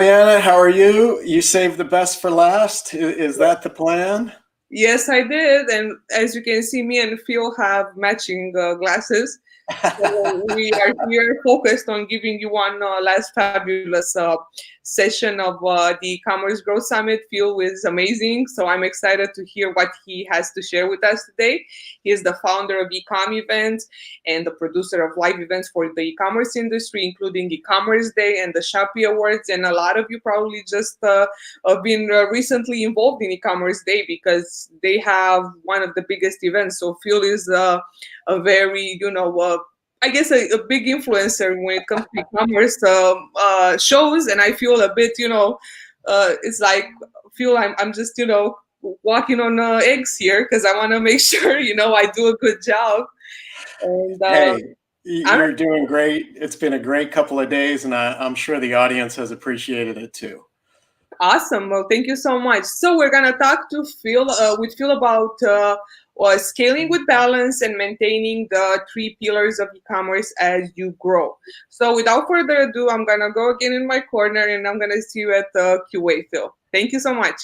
Diana, how are you? You saved the best for last. Is that the plan? Yes, I did. And as you can see, me and Phil have matching glasses. So we are here focused on giving you one last fabulous session of the e-commerce growth summit. Phil is amazing, so I'm excited to hear what he has to share with us today. He is the founder of ECOMMevents and the producer of live events for the e-commerce industry, including e-commerce day and the Shopee Awards. And a lot of you probably just have been recently involved in e-commerce day because they have one of the biggest events. So Phil is a very, I guess a big influencer when it comes to e-commerce shows, and I feel a bit, it's like feel I'm just, walking on eggs here because I want to make sure, I do a good job. And Hey, I'm you're doing great. It's been a great couple of days, and I'm sure the audience has appreciated it too. Awesome. Well, thank you so much. So we're gonna talk to Phil with Phil about scaling with balance and maintaining the three pillars of e-commerce as you grow. So without further ado, I'm gonna go again in my corner and I'm gonna see you at the QA, Phil. Thank you so much.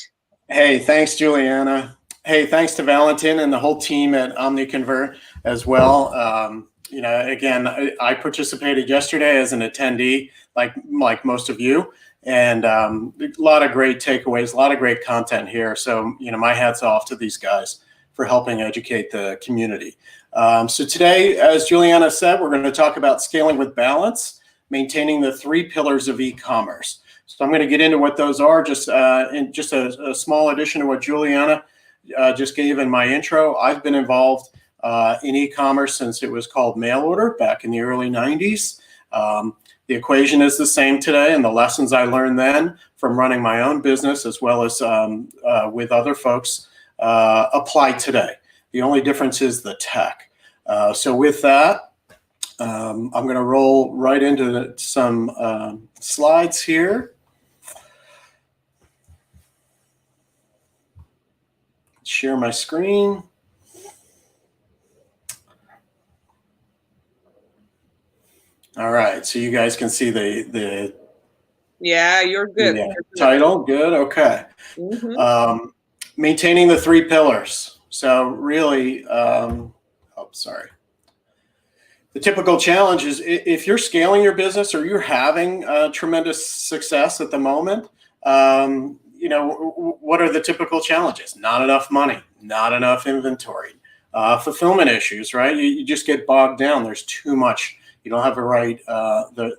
Hey, thanks, Juliana. Hey, thanks to Valentin and the whole team at ECOMMeVents as well. Again, I participated yesterday as an attendee, like most of you. And a lot of great takeaways, a lot of great content here. So, my hat's off to these guys for helping educate the community. So today, as Juliana said, we're going to talk about scaling with balance, maintaining the three pillars of e-commerce. So I'm going to get into what those are, just in just a small addition to what Juliana just gave in my intro. I've been involved in e-commerce since it was called mail order back in the early 90s. The equation is the same today, and the lessons I learned then from running my own business as well as with other folks apply today. The only difference is the tech. So with that, I'm going to roll right into some slides here. Share my screen. All right, so you guys can see the Yeah, you're good. Yeah. Title, good, okay. Maintaining the three pillars. So really, sorry. The typical challenge is if you're scaling your business or you're having tremendous success at the moment, what are the typical challenges? Not enough money, not enough inventory, fulfillment issues, right? You just get bogged down. There's too much. You don't have the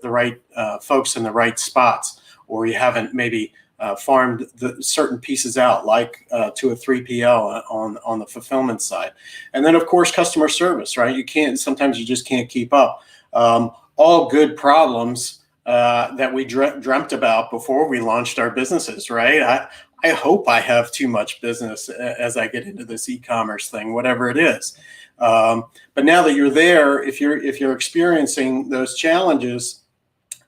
right folks in the right spots, or you haven't maybe farmed the certain pieces out, like to a 3PL on the fulfillment side. And then, of course, customer service, right? Sometimes you just can't keep up. All good problems that we dreamt about before we launched our businesses, right? I hope I have too much business as I get into this e-commerce thing, whatever it is. But now that you're there, if you're experiencing those challenges,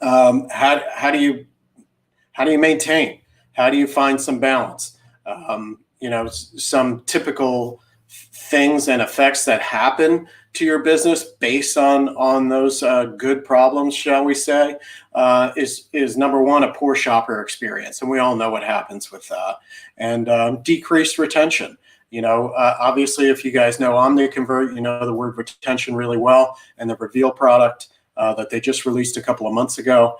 how do you maintain? How do you find some balance? Some typical things and effects that happen to your business based on those good problems, shall we say, is number one, a poor shopper experience, and we all know what happens with that, and decreased retention. Obviously, if you guys know OmniConvert, you know the word retention really well, and the Reveal product that they just released a couple of months ago.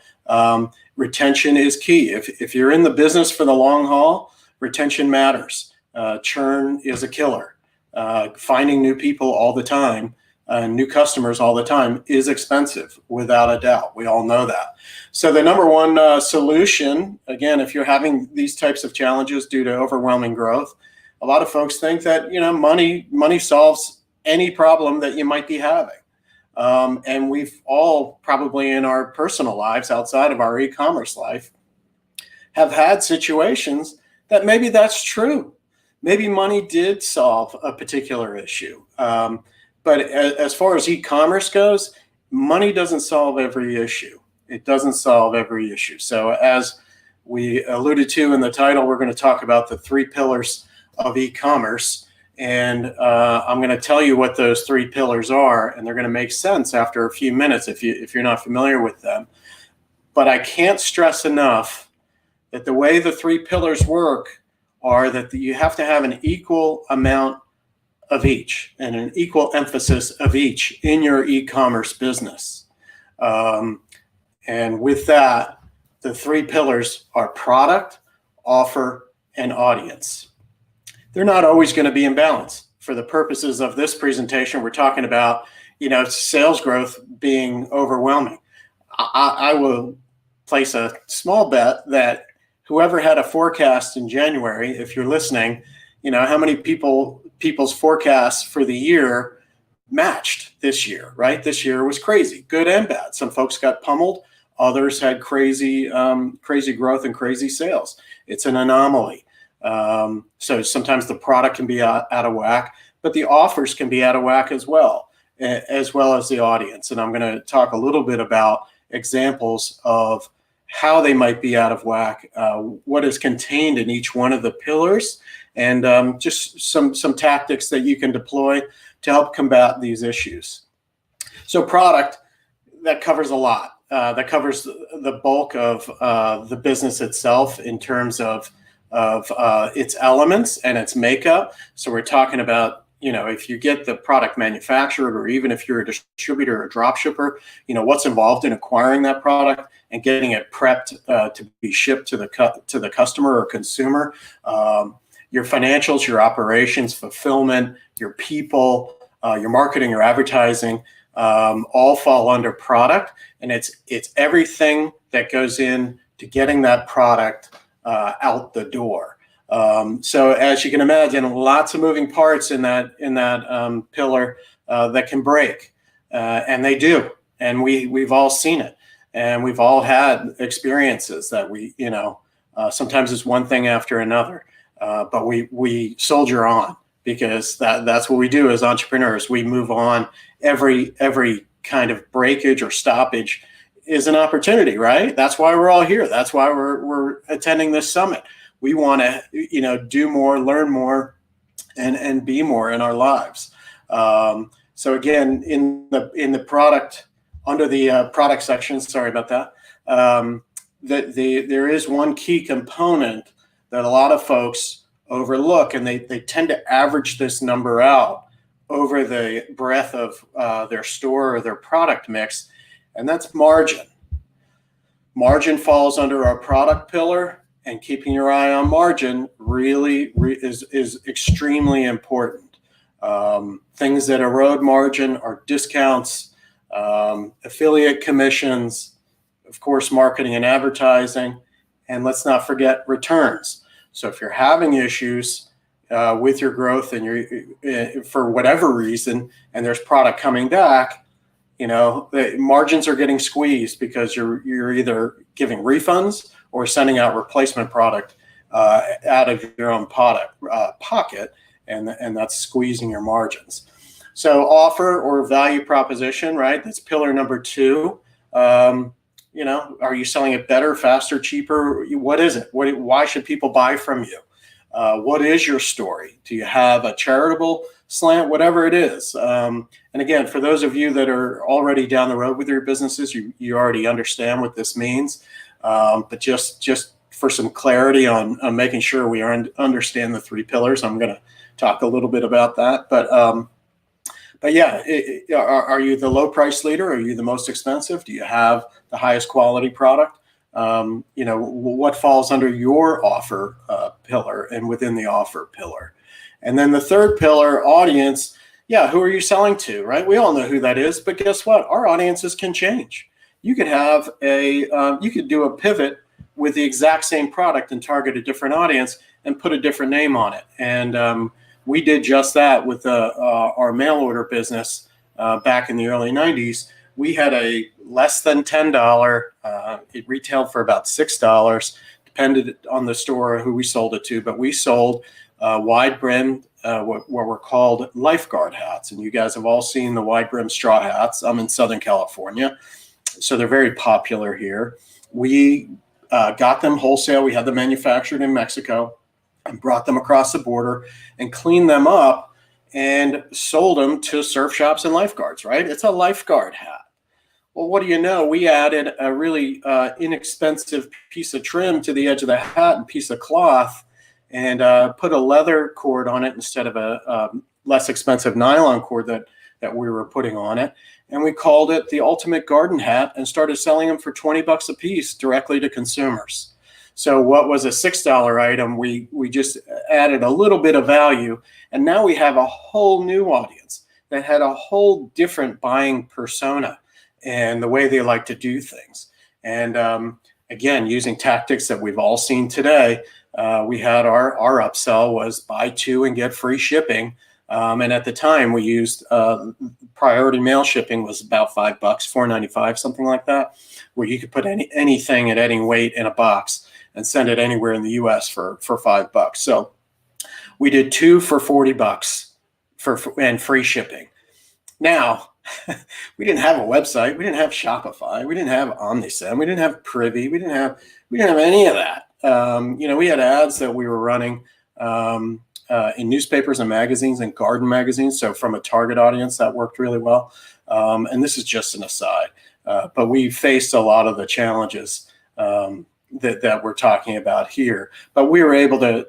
Retention is key. If you're in the business for the long haul, retention matters. Churn is a killer. Finding new people all the time, new customers all the time is expensive, without a doubt. We all know that. So the number one solution, again, if you're having these types of challenges due to overwhelming growth, a lot of folks think that money solves any problem that you might be having. And we've all probably in our personal lives outside of our e-commerce life have had situations that maybe that's true. Maybe money did solve a particular issue. But as far as e-commerce goes, money doesn't solve every issue. It doesn't solve every issue. So as we alluded to in the title, we're going to talk about the three pillars of e-commerce. And I'm going to tell you what those three pillars are, and they're going to make sense after a few minutes if you're not familiar with them. But I can't stress enough that the way the three pillars work are that you have to have an equal amount of each and an equal emphasis of each in your e-commerce business. And with that, the three pillars are product, offer, and audience. They're not always going to be in balance. For the purposes of this presentation, we're talking about, sales growth being overwhelming. I will place a small bet that whoever had a forecast in January, if you're listening, how many people's forecasts for the year matched this year, right? This year was crazy, good and bad. Some folks got pummeled. Others had crazy growth and crazy sales. It's an anomaly. So sometimes the product can be out of whack, but the offers can be out of whack as well as the audience. And I'm going to talk a little bit about examples of how they might be out of whack, what is contained in each one of the pillars, and just some tactics that you can deploy to help combat these issues. So product, that covers a lot. That covers the bulk of the business itself in terms of its elements and its makeup. So we're talking about, if you get the product manufactured, or even if you're a distributor or a drop shipper, what's involved in acquiring that product and getting it prepped to be shipped to the customer or consumer. Your financials, your operations, fulfillment, your people, your marketing, your advertising, all fall under product, and it's everything that goes in to getting that product out the door. So as you can imagine, lots of moving parts in that pillar that can break, and they do, and we've all seen it, and we've all had experiences that sometimes it's one thing after another, but we soldier on, because that's what we do as entrepreneurs. We move on. Every kind of breakage or stoppage is an opportunity, right? That's why we're all here. That's why we're attending this summit. We want to, do more, learn more, and be more in our lives. So again, in the product, under the product section, sorry about that, there is one key component that a lot of folks overlook, and they tend to average this number out over the breadth of their store or their product mix, and that's margin. Margin falls under our product pillar, and keeping your eye on margin really is extremely important. Things that erode margin are discounts, affiliate commissions, of course, marketing and advertising, and let's not forget returns. So if you're having issues with your growth and you're for whatever reason, and there's product coming back, the margins are getting squeezed because you're either giving refunds or sending out replacement product out of your own pocket, and that's squeezing your margins. So offer or value proposition, right? That's pillar number 2. Are you selling it better, faster, cheaper? What is it? Why should people buy from you? What is your story? Do you have a charitable slant? Whatever it is. And again, for those of you that are already down the road with your businesses, you already understand what this means. But just for some clarity on making sure we understand the 3 pillars, I'm going to talk a little bit about that. But yeah, are you the low price leader? Are you the most expensive? Do you have the highest quality product? What falls under your offer pillar and within the offer pillar? And then the 3rd pillar, audience. Yeah, who are you selling to, right? We all know who that is, but guess what? Our audiences can change. You could have you could do a pivot with the exact same product and target a different audience and put a different name on it. And we did just that with our mail order business back in the early 90s. We had a less than $10. It retailed for about $6, depended on the store who we sold it to. But we sold wide brim, what were called lifeguard hats. And you guys have all seen the wide brim straw hats. I'm in Southern California, so they're very popular here. We got them wholesale. We had them manufactured in Mexico and brought them across the border and cleaned them up and sold them to surf shops and lifeguards, right? It's a lifeguard hat. Well, what do you know? We added a really inexpensive piece of trim to the edge of the hat and piece of cloth, and put a leather cord on it instead of a less expensive nylon cord that we were putting on it. And we called it the Ultimate Garden Hat and started selling them for 20 bucks a piece directly to consumers. So what was a $6 item, we just added a little bit of value, and now we have a whole new audience that had a whole different buying persona and the way they like to do things. And again, using tactics that we've all seen today, we had our upsell was buy two and get free shipping. And at the time we used priority mail shipping was about $5, $4.95, something like that, where you could put anything at any weight in a box and send it anywhere in the US for $5. So we did 2 for $40 and free shipping. Now, we didn't have a website, we didn't have Shopify, we didn't have Omnisend, we didn't have Privy, we didn't have any of that. We had ads that we were running in newspapers and magazines and garden magazines. So from a target audience, that worked really well. And this is just an aside, but we faced a lot of the challenges that we're talking about here. But we were able to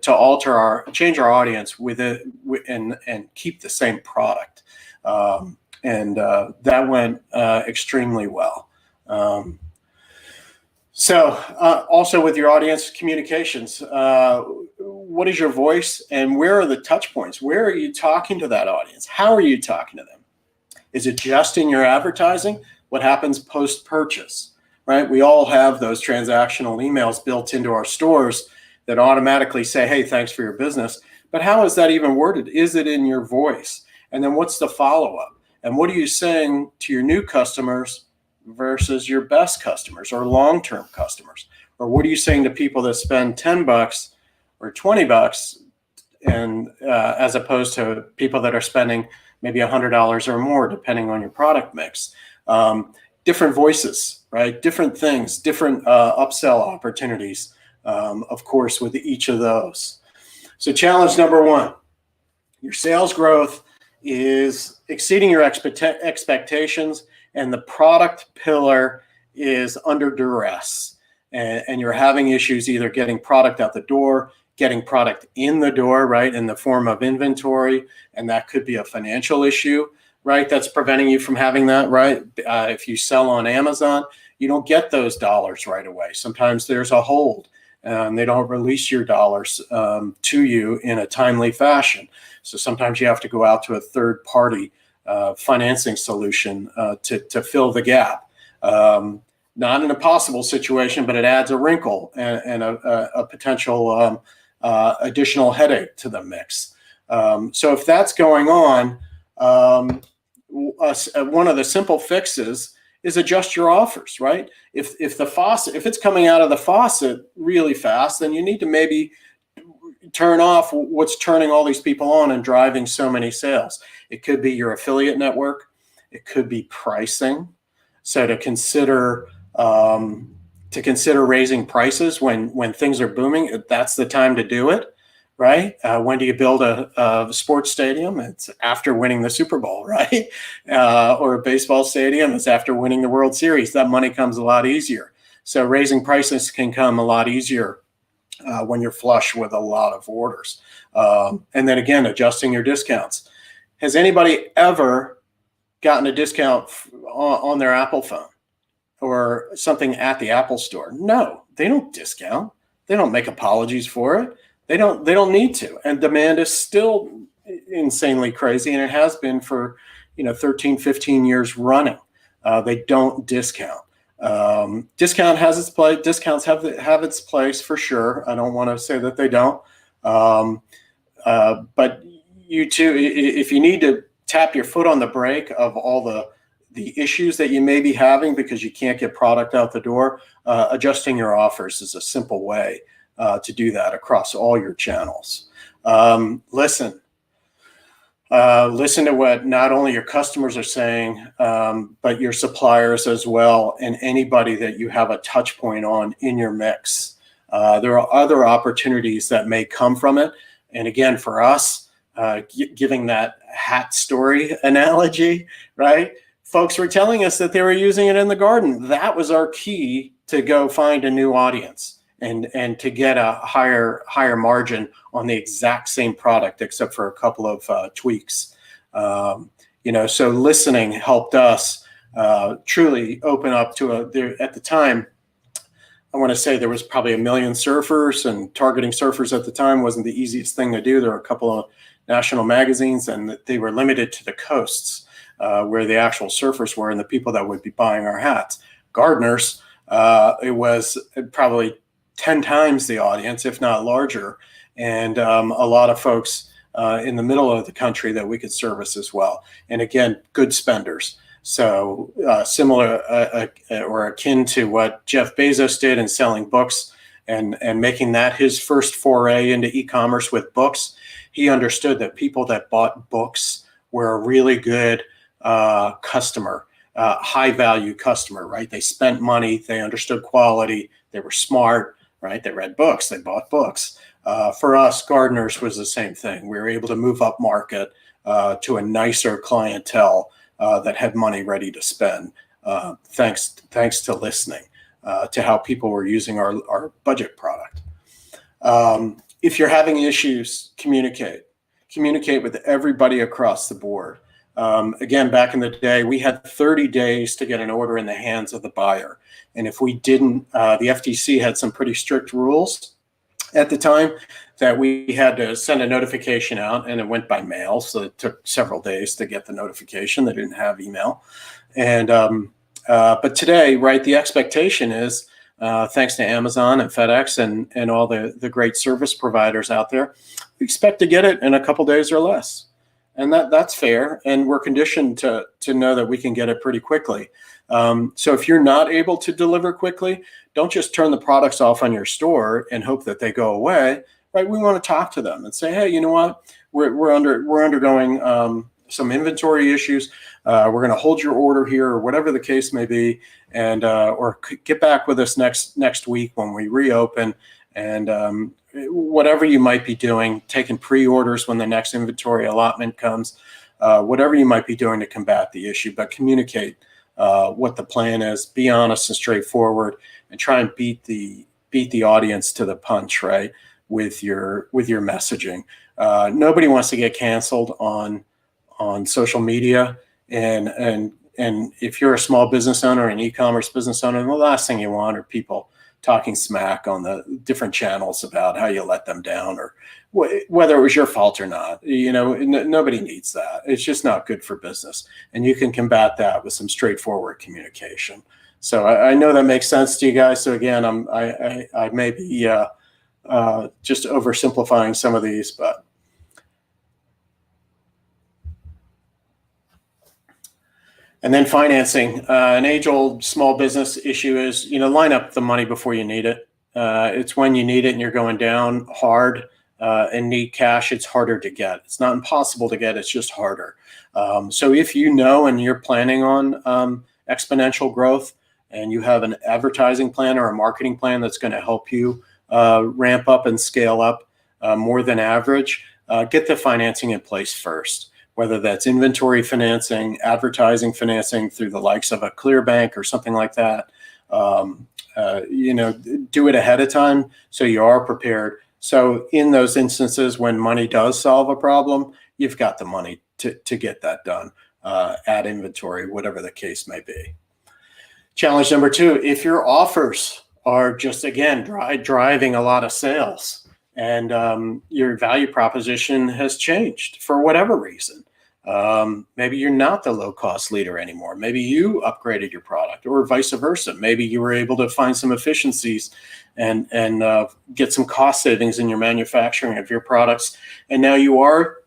change our audience with it and keep the same product. And that went extremely well. Also with your audience communications, what is your voice and where are the touch points? Where are you talking to that audience? How are you talking to them? Is it just in your advertising? What happens post-purchase, right? We all have those transactional emails built into our stores that automatically say, hey, thanks for your business. But how is that even worded? Is it in your voice? And then what's the follow-up? And what are you saying to your new customers versus your best customers or long-term customers? Or what are you saying to people that spend $10 or $20 and as opposed to people that are spending maybe $100 or more, depending on your product mix? Different voices, right? Different things, different upsell opportunities, of course, with each of those. So challenge number 1, your sales growth is exceeding your expectations, and the product pillar is under duress, and you're having issues either getting product out the door, getting product in the door, right, in the form of inventory, and that could be a financial issue, right, that's preventing you from having that, right? If you sell on Amazon, you don't get those dollars right away. Sometimes there's a hold, and they don't release your dollars to you in a timely fashion. So sometimes you have to go out to a third-party financing solution to fill the gap. Not an impossible situation, but it adds a wrinkle and a potential additional headache to the mix. So if that's going on, one of the simple fixes is adjust your offers, right? If it's coming out of the faucet really fast, then you need to maybe turn off what's turning all these people on and driving so many sales. It could be your affiliate network. It could be pricing. So to consider raising prices when things are booming, that's the time to do it, right? When do you build a sports stadium? It's after winning the Super Bowl, right? Or a baseball stadium, it's after winning the World Series. That money comes a lot easier. So raising prices can come a lot easier when you're flush with a lot of orders. And then again, adjusting your discounts. Has anybody ever gotten a discount on their Apple phone or something at the Apple store? No, they don't discount. They don't make apologies for it. They don't need to. And demand is still insanely crazy, and it has been for 13, 15 years running. They don't discount. Discount has its place. Discounts have its place for sure. I don't want to say that they don't. But you too, if you need to tap your foot on the brake of all the issues that you may be having because you can't get product out the door, adjusting your offers is a simple way to do that across all your channels. Listen to what not only your customers are saying, but your suppliers as well, and anybody that you have a touch point on in your mix. There are other opportunities that may come from it. And again, for us, giving that hat story analogy, right? folks were telling us that they were using it in the garden. That was our key to go find a new audience and to get a higher margin on the exact same product, except for a couple of tweaks. So listening helped us truly open up to at the time, I want to say there was probably 1 million surfers, and targeting surfers at the time wasn't the easiest thing to do. There were a couple of national magazines, and they were limited to the coasts where the actual surfers were and the people that would be buying our hats. Gardeners, it was probably 10 times the audience, if not larger, and a lot of folks in the middle of the country that we could service as well. And again, good spenders. So similar or akin to what Jeff Bezos did in selling books and making that his first foray into e-commerce with books. He understood that people that bought books were a really good customer, high value customer, right? They spent money, they understood quality, they were smart, right? They read books, they bought books. For us, gardeners was the same thing. We were able to move up market to a nicer clientele that had money ready to spend, thanks to listening to how people were using our budget product. If you're having issues, communicate with everybody across the board. Again, back in the day, we had 30 days to get an order in the hands of the buyer. And if we didn't, the FTC had some pretty strict rules at the time that we had to send a notification out, and it went by mail. So it took several days to get the notification. They didn't have email. And but today, right, the expectation is, thanks to Amazon and FedEx and all the great service providers out there, we expect to get it in a couple days or less. And that's fair. And we're conditioned to know that we can get it pretty quickly. So if you're not able to deliver quickly, don't just turn the products off on your store and hope that they go away. Right? We want to talk to them and say, hey, you know what? We're undergoing some inventory issues. We're going to hold your order here, or whatever the case may be, and or get back with us next week when we reopen. And whatever you might be doing, taking pre-orders when the next inventory allotment comes, whatever you might be doing to combat the issue, but communicate what the plan is. Be honest and straightforward, and try and beat the audience to the punch, right? With your messaging. Nobody wants to get canceled on social media, and if you're a small business owner, an e-commerce business owner, the last thing you want are people talking smack on the different channels about how you let them down, or whether it was your fault or not. Nobody needs that. It's just not good for business, and you can combat that with some straightforward communication. So I know that makes sense to you guys. So again, I may be just oversimplifying some of these, but and then financing. An age-old small business issue is, line up the money before you need it. It's when you need it and you're going down hard and need cash, it's harder to get. It's not impossible to get, it's just harder. So if you know and you're planning on exponential growth, and you have an advertising plan or a marketing plan that's going to help you ramp up and scale up more than average, get the financing in place first, whether that's inventory financing, advertising financing through the likes of a Clearbank or something like that. Do it ahead of time so you are prepared. So in those instances when money does solve a problem, you've got the money to get that done, add inventory, whatever the case may be. Challenge number 2, if your offers are just, again, driving a lot of sales, and your value proposition has changed for whatever reason. Maybe you're not the low-cost leader anymore. Maybe you upgraded your product, or vice versa. Maybe you were able to find some efficiencies and get some cost savings in your manufacturing of your products, and now you are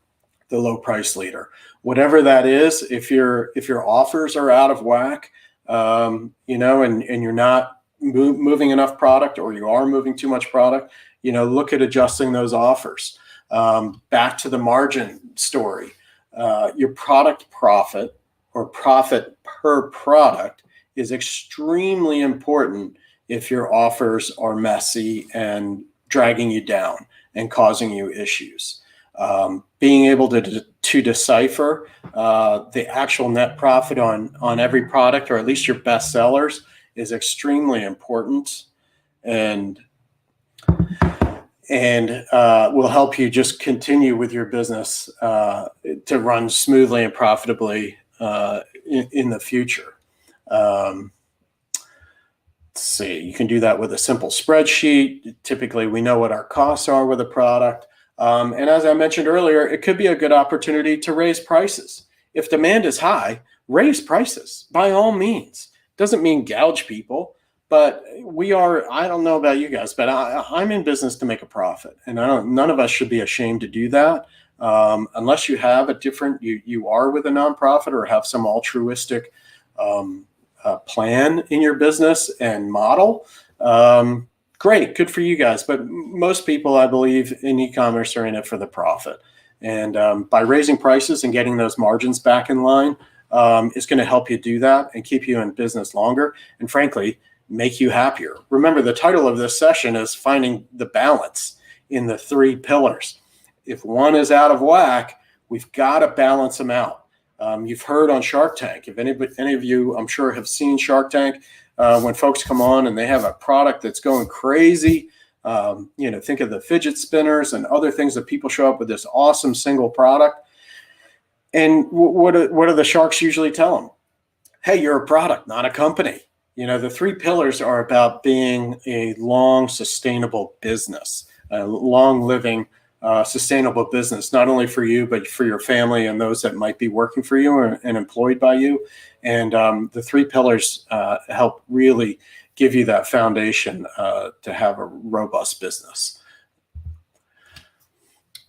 the low-price leader. Whatever that is, if your offers are out of whack, and you're not moving enough product, or you are moving too much product, look at adjusting those offers. Back to the margin story. Your product profit, or profit per product, is extremely important if your offers are messy and dragging you down and causing you issues. Being able to to decipher the actual net profit on every product, or at least your best sellers, is extremely important, and will help you just continue with your business to run smoothly and profitably in the future. Let's see, you can do that with a simple spreadsheet. Typically, we know what our costs are with a product. And as I mentioned earlier, it could be a good opportunity to raise prices. If demand is high, raise prices by all means. Doesn't mean gouge people, but I don't know about you guys, but I'm in business to make a profit. And none of us should be ashamed to do that. Unless you have a different, you are with a nonprofit or have some altruistic plan in your business and model. Great, good for you guys. But most people, I believe, in e-commerce are in it for the profit. And by raising prices and getting those margins back in line is going to help you do that and keep you in business longer, and frankly, make you happier. Remember, the title of this session is Finding the Balance in the 3 pillars. If one is out of whack, we've got to balance them out. You've heard on Shark Tank. If any of you, I'm sure, have seen Shark Tank, when folks come on and they have a product that's going crazy, think of the fidget spinners and other things that people show up with this awesome single product. And what do the sharks usually tell them? Hey, you're a product, not a company. The 3 pillars are about being a long, sustainable business, a long living, sustainable business, not only for you, but for your family and those that might be working for you and employed by you. And the 3 pillars help really give you that foundation to have a robust business.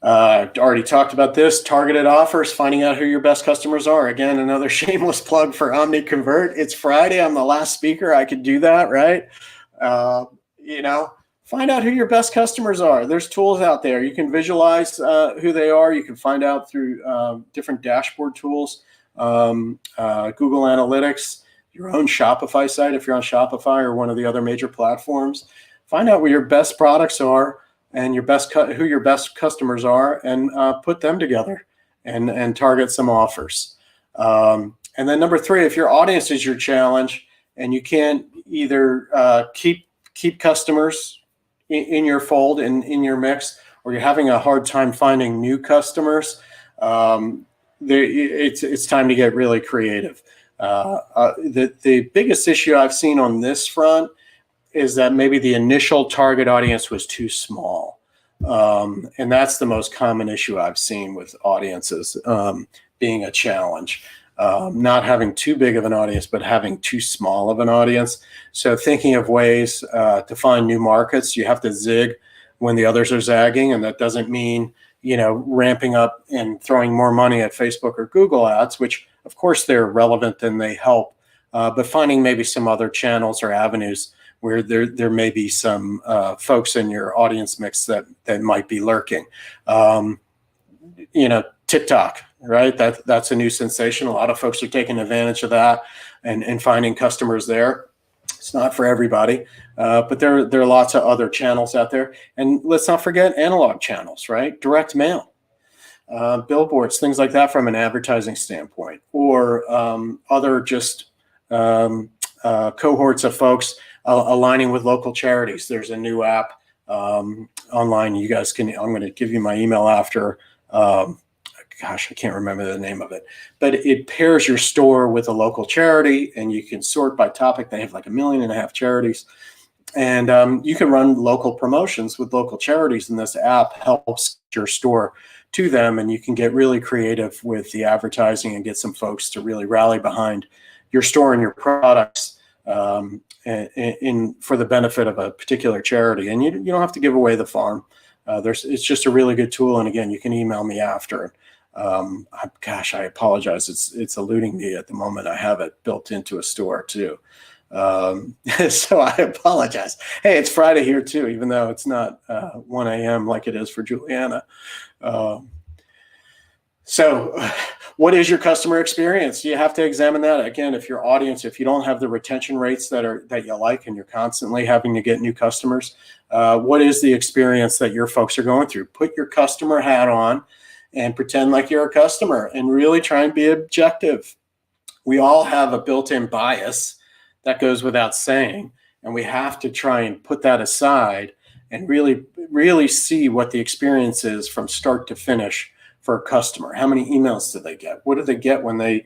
Already talked about this, targeted offers, finding out who your best customers are. Again, another shameless plug for OmniConvert. It's Friday. I'm the last speaker. I could do that, right? Find out who your best customers are. There's tools out there. You can visualize who they are. You can find out through different dashboard tools, Google Analytics, your own Shopify site if you're on Shopify or one of the other major platforms. Find out what your best products are and who your best customers are, and put them together and target some offers. And then number 3, if your audience is your challenge and you can't either keep customers in your fold and in your mix, or you're having a hard time finding new customers, it's time to get really creative. The biggest issue I've seen on this front is that maybe the initial target audience was too small. And that's the most common issue I've seen with audiences being a challenge. Not having too big of an audience, but having too small of an audience. So thinking of ways to find new markets, you have to zig when the others are zagging. And that doesn't mean, ramping up and throwing more money at Facebook or Google ads, which of course they're relevant and they help, but finding maybe some other channels or avenues where there may be some folks in your audience mix that might be lurking. TikTok, right? That's a new sensation. A lot of folks are taking advantage of that and finding customers there. It's not for everybody, but there are lots of other channels out there. And let's not forget analog channels, right? Direct mail, billboards, things like that from an advertising standpoint, or other just cohorts of folks aligning with local charities. There's a new app online. You guys I'm going to give you my email after. Gosh, I can't remember the name of it, but it pairs your store with a local charity, and you can sort by topic. They have like 1.5 million charities, and you can run local promotions with local charities, and this app helps your store to them, and you can get really creative with the advertising and get some folks to really rally behind your store and your products for the benefit of a particular charity. And you don't have to give away the farm. It's just a really good tool, and again, you can email me after. I apologize. It's eluding me at the moment. I have it built into a store too. So I apologize. Hey, it's Friday here too, even though it's not 1 a.m. like it is for Juliana. So what is your customer experience? You have to examine that. Again, if your audience, if you don't have the retention rates that you like, and you're constantly having to get new customers, what is the experience that your folks are going through? Put your customer hat on and pretend like you're a customer and really try and be objective. We all have a built-in bias, that goes without saying, and we have to try and put that aside and really see what the experience is from start to finish for a customer. How many emails do they get? What do they get when they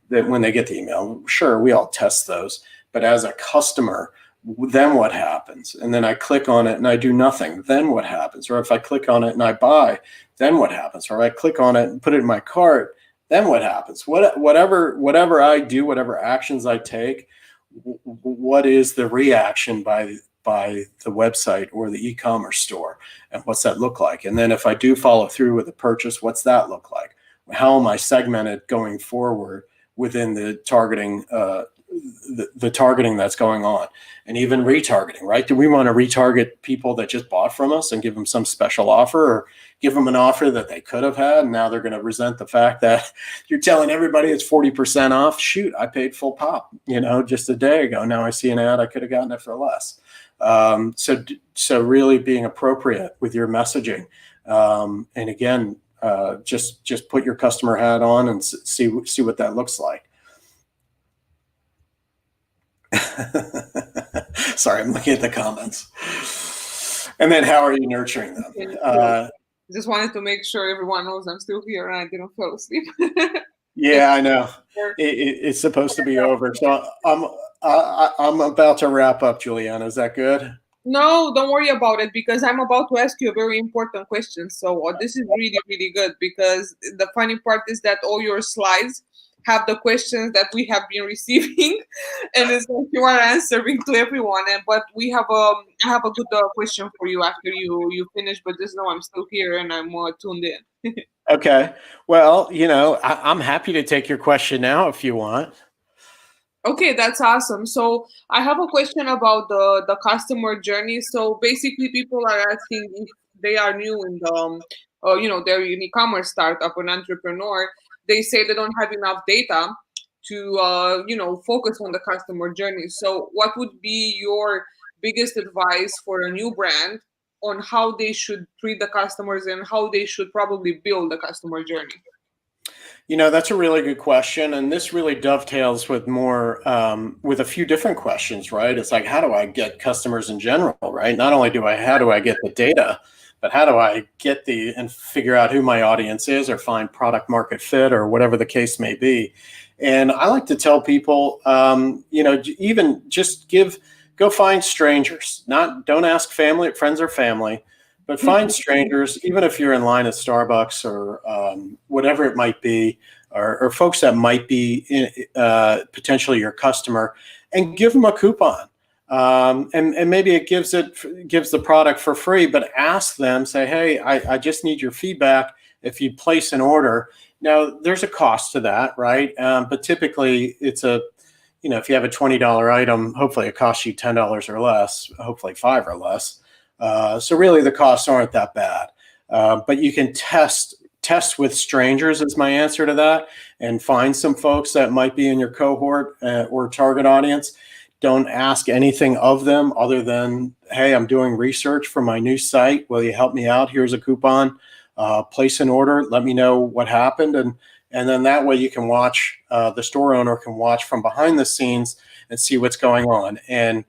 get the email? Sure, we all test those, but as a customer, then what happens? And then I click on it and I do nothing. Then what happens? Or if I click on it and I buy, then what happens? Or I click on it and put it in my cart, then what happens? Whatever I do, whatever actions I take, what is the reaction by the website or the e-commerce store, and what's that look like? And then if I do follow through with a purchase, what's that look like? How am I segmented going forward within the targeting the targeting that's going on, and even retargeting, right? Do we want to retarget people that just bought from us and give them some special offer, or give them an offer that they could have had, and now they're going to resent the fact that you're telling everybody it's 40% off? Shoot, I paid full pop, just a day ago. Now I see an ad, I could have gotten it for less. So really being appropriate with your messaging, and again, just put your customer hat on and see what that looks like. Sorry, I'm looking at the comments. And then how are you nurturing them? Just wanted to make sure everyone knows I'm still here and I didn't fall asleep. Yeah, I know. It's supposed to be over. So I'm about to wrap up, Juliana. Is that good? No, don't worry about it, because I'm about to ask you a very important question. So this is really, really good, because the funny part is that all your slides have the questions that we have been receiving, and it's like you are answering to everyone. But I have a good question for you after you finish. But just know I'm still here and I'm tuned in. Okay. Well, I'm happy to take your question now if you want. Okay, that's awesome. So I have a question about the customer journey. So basically, people are asking if they are new in the, they're an e-commerce startup, an entrepreneur. They say they don't have enough data to, focus on the customer journey. So what would be your biggest advice for a new brand on how they should treat the customers and how they should probably build the customer journey? That's a really good question. And this really dovetails with with a few different questions, right? It's like, how do I get customers in general, right? Not only how do I get the data, but how do I get and figure out who my audience is, or find product market fit, or whatever the case may be. And I like to tell people, even just go find strangers. Don't ask friends or family, but find strangers, even if you're in line at Starbucks or whatever it might be, or folks that might be potentially your customer, and give them a coupon. And maybe it gives the product for free, but ask them, say, hey, I just need your feedback if you place an order. Now, there's a cost to that, right? But typically it's if you have a $20 item, hopefully it costs you $10 or less, hopefully $5 or less. So really the costs aren't that bad, but you can test with strangers is my answer to that, and find some folks that might be in your cohort or target audience. Don't ask anything of them other than, hey, I'm doing research for my new site. Will you help me out? Here's a coupon. Place an order. Let me know what happened. And then that way you can watch, the store owner can watch from behind the scenes and see what's going on. And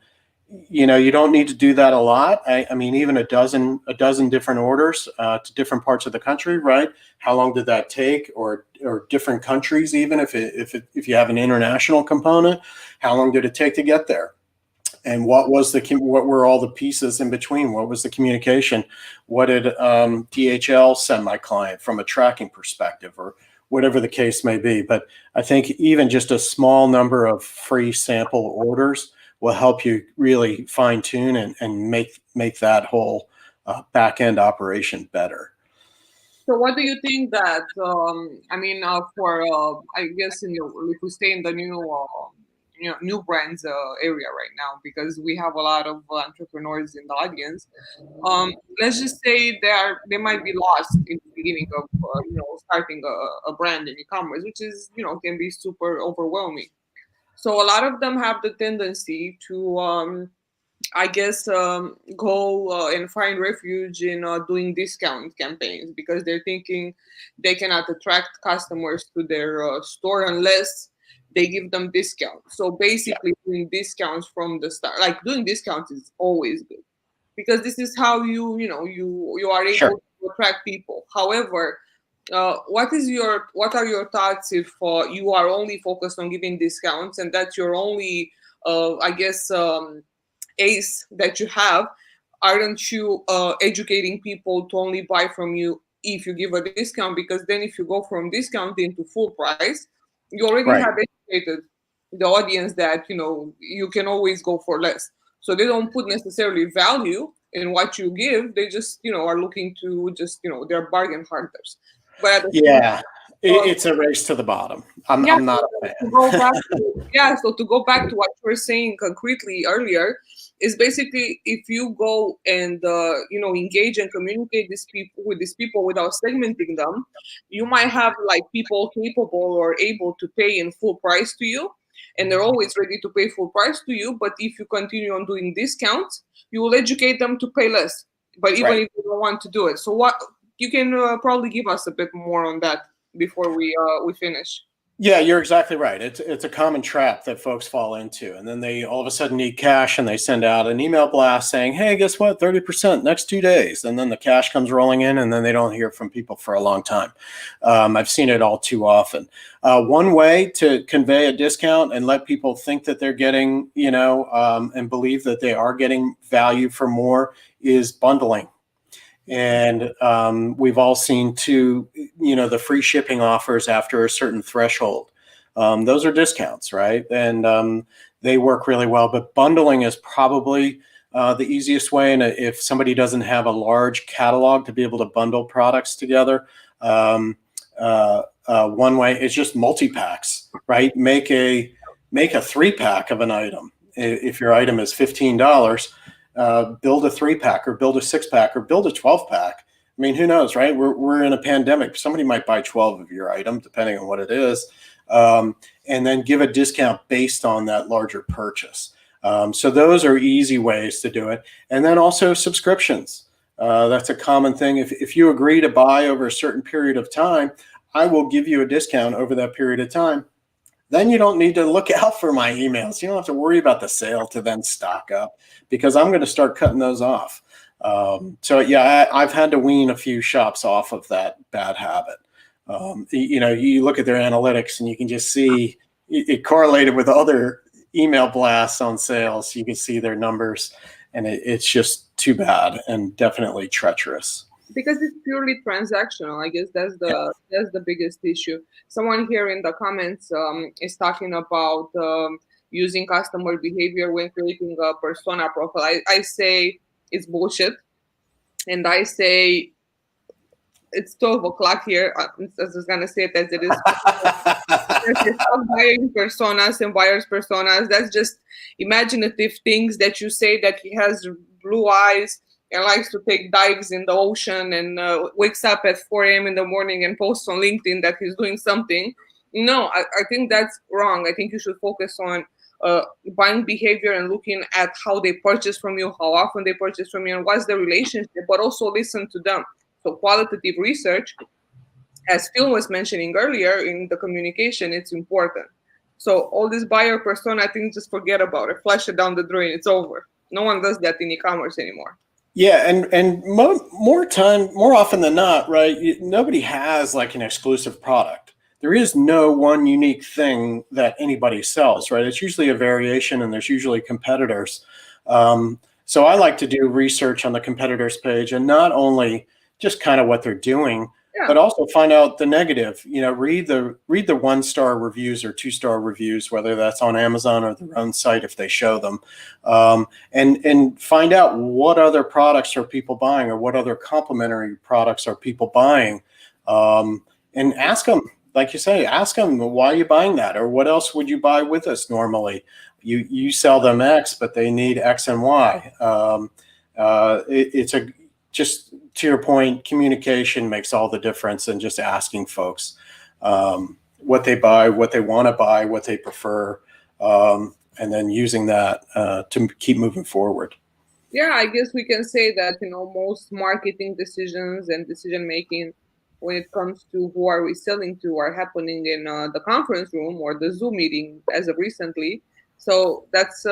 you don't need to do that a lot. I mean, even a dozen different orders to different parts of the country, right? How long did that take? Or different countries, even if you have an international component, how long did it take to get there? And what were all the pieces in between? What was the communication? What did DHL send my client from a tracking perspective, or whatever the case may be? But I think even just a small number of free sample orders will help you really fine tune and make that whole back end operation better. So what do you think that, for, I guess, if we stay in the new brands area right now, because we have a lot of entrepreneurs in the audience, let's just say they might be lost in the beginning of, starting a brand in e-commerce, which is, can be super overwhelming. So a lot of them have the tendency to I guess go and find refuge in doing discount campaigns, because they're thinking they cannot attract customers to their store unless they give them discounts. So Yeah. basically, doing discounts from the start, like doing discounts, is always good, because this is how you are Sure. able to attract people. However, what are your thoughts if you are only focused on giving discounts, and that's your only I guess ace that you have? Aren't you educating people to only buy from you if you give a discount? Because then if you go from discounting to full price, you already Right. have educated the audience that you can always go for less. So they don't put necessarily value in what you give. They just are looking to just they're bargain hunters. But at the same Yeah. uh, It's a race to the bottom. yeah, I'm not a to go fan. back to go back to what you were saying concretely earlier, is basically, if you go and engage and communicate these people without segmenting them, you might have like people capable or able to pay in full price to you, and they're always ready to pay full price to you. But if you continue on doing discounts, you will educate them to pay less, but even Right. if they don't want to do it. So what you can probably give us a bit more on that before we finish. Yeah, you're exactly right. It's a common trap that folks fall into, and then they all of a sudden need cash, and they send out an email blast saying, "Hey, guess what? 30% next 2 days," and then the cash comes rolling in, and then they don't hear from people for a long time. I've seen it all too often. One way to convey a discount and let people think that they're getting, and believe that they are getting value for more, is bundling. And we've all seen too, the free shipping offers after a certain threshold. Those are discounts, right? And they work really well. But bundling is probably the easiest way. And if somebody doesn't have a large catalog to be able to bundle products together, one way is just multi-packs, right? Make a 3-pack of an item. If your item is $15, build a 3-pack or build a 6-pack or build a 12-pack. I mean, who knows, right? We're in a pandemic. Somebody might buy 12 of your item, depending on what it is, and then give a discount based on that larger purchase. So those are easy ways to do it. And then also subscriptions. That's a common thing. If you agree to buy over a certain period of time, I will give you a discount over that period of time. Then you don't need to look out for my emails. You don't have to worry about the sale to then stock up, because I'm going to start cutting those off. So yeah, I've had to wean a few shops off of that bad habit. You look at their analytics and you can just see it correlated with other email blasts on sales. You can see their numbers, and it's just too bad and definitely treacherous. Because it's purely transactional. I guess that's the biggest issue. Someone here in the comments is talking about using customer behavior when creating a persona profile. I say it's bullshit, and I say it's 12 o'clock here. I was just gonna say it as it is. Stop buying personas and buyers personas. That's just imaginative things that you say, that he has blue eyes and likes to take dives in the ocean, and wakes up at 4 a.m. in the morning and posts on LinkedIn that he's doing something. No, I think that's wrong. I think you should focus on buying behavior and looking at how they purchase from you, how often they purchase from you, and what's the relationship, but also listen to them. So qualitative research, as Phil was mentioning earlier in the communication, it's important. So all this buyer persona, I think, just forget about it. Flush it down the drain. It's over. No one does that in e-commerce anymore. Yeah, and more often than not, right? Nobody has like an exclusive product. There is no one unique thing that anybody sells, right? It's usually a variation, and there's usually competitors. So I like to do research on the competitors page, and not only just kind of what they're doing, but also find out the negative. Read the 1-star reviews or 2-star reviews, whether that's on Amazon or their own site if they show them, and find out what other products are people buying, or what other complementary products are people buying, and ask them, like you say, ask them, why are you buying that, or what else would you buy with us normally? You sell them X, but they need X and Y. Just to your point, communication makes all the difference, and just asking folks what they buy, what they want to buy, what they prefer. then using that to keep moving forward. Yeah, I guess we can say that, most marketing decisions and decision making when it comes to who are we selling to are happening in the conference room or the Zoom meeting as of recently. So that's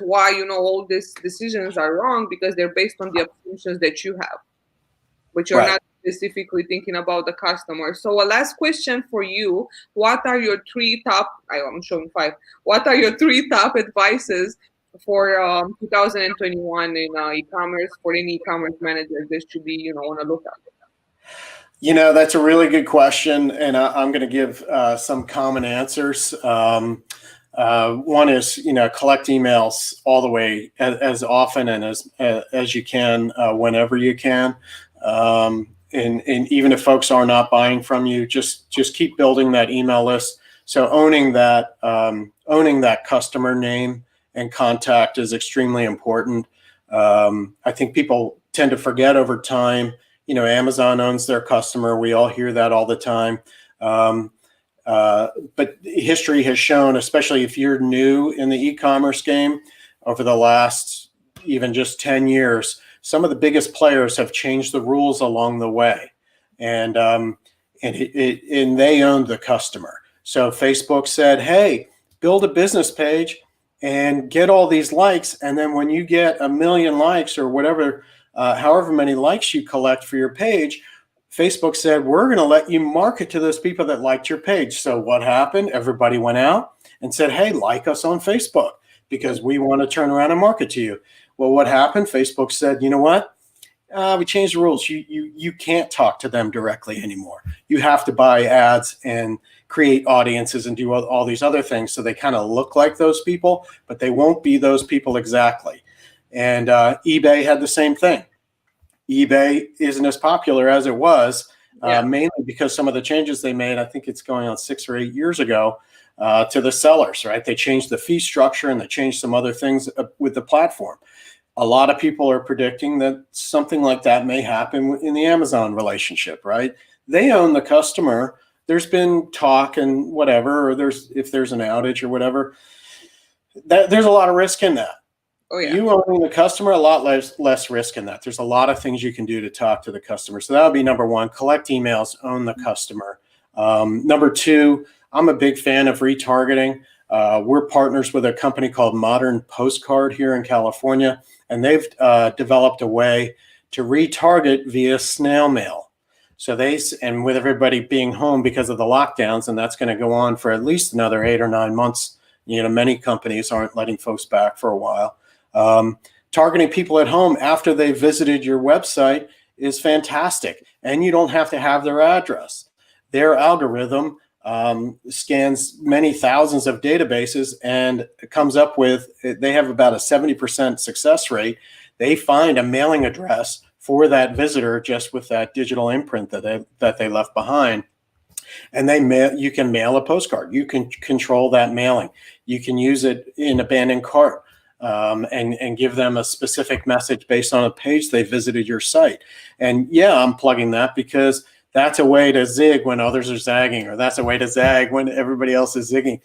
why, all these decisions are wrong, because they're based on the assumptions that you have, but you're Right. not specifically thinking about the customer. So a last question for you: what are your three top? I'm showing five. What are your three top advices for 2021 in e-commerce, for any e-commerce managers that should be on a lookout? That's a really good question, and I'm going to give some common answers. One is, collect emails all the way as often and as you can, whenever you can. And even if folks are not buying from you, just keep building that email list. So owning that customer name and contact is extremely important. I think people tend to forget over time. Amazon owns their customer. We all hear that all the time. But history has shown, especially if you're new in the e-commerce game, over the last even just 10 years, some of the biggest players have changed the rules along the way, and they owned the customer. So Facebook said, "Hey, build a business page and get all these likes, and then when you get 1 million likes or whatever, however many likes you collect for your page, Facebook said, we're going to let you market to those people that liked your page." So what happened? Everybody went out and said, "Hey, like us on Facebook because we want to turn around and market to you." Well, what happened? Facebook said, "You know what? We changed the rules. You can't talk to them directly anymore. You have to buy ads and create audiences and do all these other things, so they kind of look like those people, but they won't be those people exactly." And eBay had the same thing. eBay isn't as popular as it was, mainly because some of the changes they made, I think it's going on 6 or 8 years ago, to the sellers, right? They changed the fee structure and they changed some other things with the platform. A lot of people are predicting that something like that may happen in the Amazon relationship, right? They own the customer. There's been talk and whatever, or if there's an outage or whatever, there's a lot of risk in that. Oh, yeah. You owning the customer, a lot less risk in that. There's a lot of things you can do to talk to the customer. So that would be number one: collect emails, own the customer. Number two, I'm a big fan of retargeting. We're partners with a company called Modern Postcard here in California, and they've developed a way to retarget via snail mail. So and with everybody being home because of the lockdowns, and that's going to go on for at least another 8 or 9 months. Many companies aren't letting folks back for a while. Targeting people at home after they visited your website is fantastic, and you don't have to have their address. Their algorithm scans many thousands of databases and comes up with, they have about a 70% success rate. They find a mailing address for that visitor just with that digital imprint that they left behind. And you can mail a postcard. You can control that mailing. You can use it in abandoned cart. And give them a specific message based on a page they visited your site. And yeah, I'm plugging that because that's a way to zig when others are zagging, or that's a way to zag when everybody else is zigging.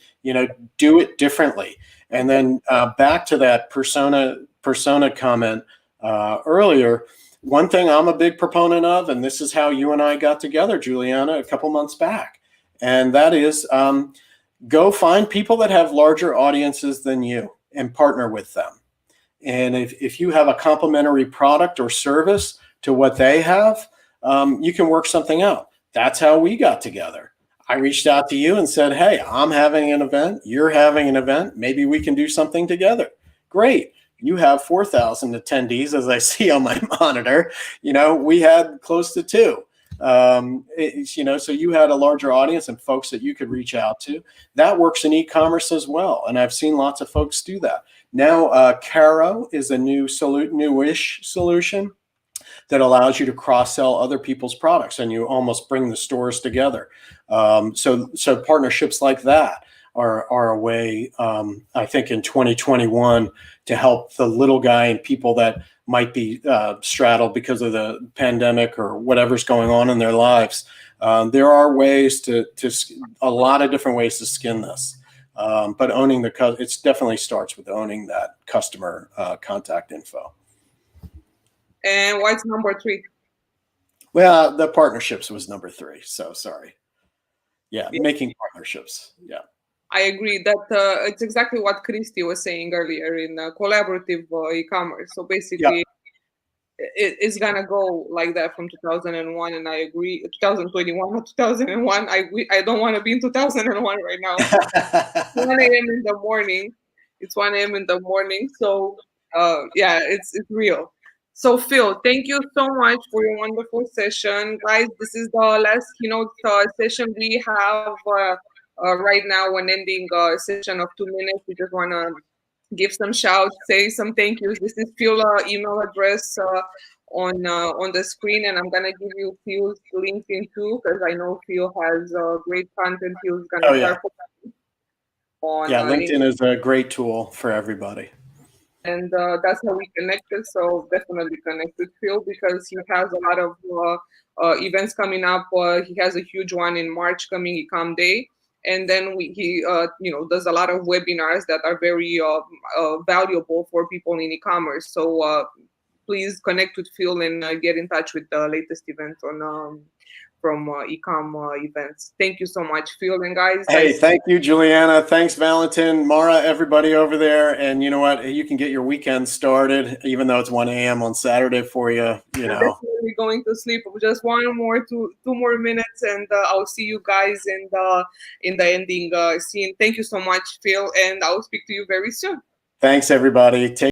Do it differently. And then back to that persona comment earlier, one thing I'm a big proponent of, and this is how you and I got together, Juliana, a couple months back, and that is go find people that have larger audiences than you and partner with them. And if you have a complementary product or service to what they have, you can work something out. That's how we got together. I reached out to you and said, "Hey, I'm having an event. You're having an event. Maybe we can do something together." Great. You have 4,000 attendees, as I see on my monitor. We had close to 2. So you had a larger audience and folks that you could reach out to. That works in e-commerce as well, and I've seen lots of folks do that. Now, Caro is a newish solution that allows you to cross-sell other people's products, and you almost bring the stores together. So partnerships like that are a way, I think, in 2021 to help the little guy and people that might be straddled because of the pandemic or whatever's going on in their lives. There are ways a lot of different ways to skin this. But owning it definitely starts with owning that customer contact info. And what's number 3? Well, the partnerships was number 3. So sorry. Yeah, making partnerships. Yeah. I agree that it's exactly what Christy was saying earlier in collaborative e-commerce. So basically, it's gonna go like that from 2001, and I agree. 2021, not 2001. I don't want to be in 2001 right now. 1 a.m. in the morning. It's 1 a.m. in the morning. So yeah, it's real. So Phil, thank you so much for your wonderful session, guys. This is the last keynote session we have right now. An ending session of 2 minutes. We just want to give some shouts, say some thank yous. This is Phil's email address on the screen, and I'm gonna give you Phil's LinkedIn too, because I know Phil has great content. Phil's gonna start on LinkedIn is a great tool for everybody. And that's how we connected. So definitely connect with Phil because he has a lot of events coming up. He has a huge one in March coming, Ecom Day. And then he does a lot of webinars that are very valuable for people in e-commerce. So please connect with Phil and get in touch with the latest events from ECOMMevents. Thank you so much, Phil and guys. Hey, thank you, Juliana. Thanks, Valentin, Mara, everybody over there. And you know what? You can get your weekend started, even though it's 1 a.m. on Saturday for you. I'm definitely going to sleep. Just two more minutes, and I'll see you guys in the ending scene. Thank you so much, Phil, and I'll speak to you very soon. Thanks, everybody. Take